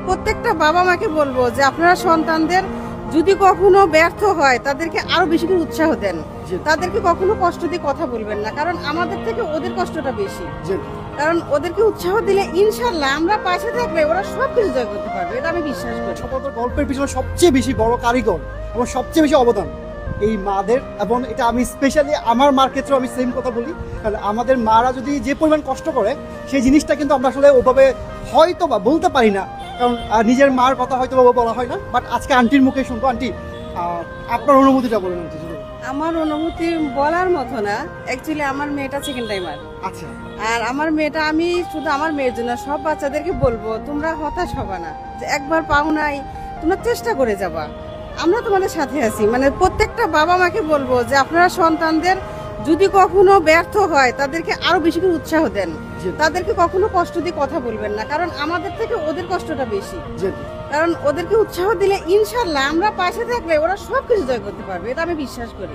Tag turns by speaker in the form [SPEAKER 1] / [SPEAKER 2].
[SPEAKER 1] প্রত্যেকটা বাবা মাকে বলবো যে আপনারা সন্তানদের যদি কখনো ব্যর্থ হয় তাদেরকে আরো বেশি করে উৎসাহ দেন, তাদেরকে কখনো কষ্ট দিয়ে কথা বলবেন না, কারণ আমাদের থেকে ওদের কষ্টটা বেশি। কারণ ওদেরকে উৎসাহ দিলে ইনশাল্লাহ আমরা পাশে থাকলে ওরা সবকিছু জয় করতে পারবে, এটা আমি বিশ্বাস করি।
[SPEAKER 2] সফলতার গল্পের পিছনে সবচেয়ে বেশি বড় কারিগর এবং সবচেয়ে বেশি অবদান এই মাদের, এবং এটা আমি স্পেশালি আমার মার ক্ষেত্রেও আমি সেম কথা বলি। কারণ আমাদের মারা যদি যে পরিমাণ কষ্ট করে সেই জিনিসটা কিন্তু আমরা আসলে ওভাবে হয়তো বা বলতে পারি না, কারণ নিজের মার কথা হয়তো বা বলা হয় না। বাট আজকে আন্টির মুখে শুনবো। আন্টি, আপনার অনুভূতিটা বলেন।
[SPEAKER 1] আমার অনুভূতি বলার মতো না, অ্যাকচুয়ালি আমার মেয়েটা সেকেন্ড টাইমার।
[SPEAKER 2] আচ্ছা।
[SPEAKER 1] আর আমার মেয়েটা, আমি শুধু আমার মেয়ের জন্য সব বাচ্চাদেরকে বলবো তোমরা হতাশ হবা না, যে একবার পাও নাই তোমরা চেষ্টা করে যাবা, আমরা তোমাদের সাথে আছি। মানে প্রত্যেকটা বাবা মাকে বলবো যে আপনারা সন্তানদের যদি কখনো ব্যর্থ হয় তাদেরকে আরো বেশি করে উৎসাহ দেন, তাদেরকে কখনো কষ্ট দিয়ে কথা বলবেন না, কারণ আমাদের থেকে ওদের কষ্টটা বেশি। কারণ ওদেরকে উৎসাহ দিলে ইনশাল্লাহ আমরা পাশে থাকলে ওরা সবকিছু জয় করতে পারবে, এটা আমি বিশ্বাস করি।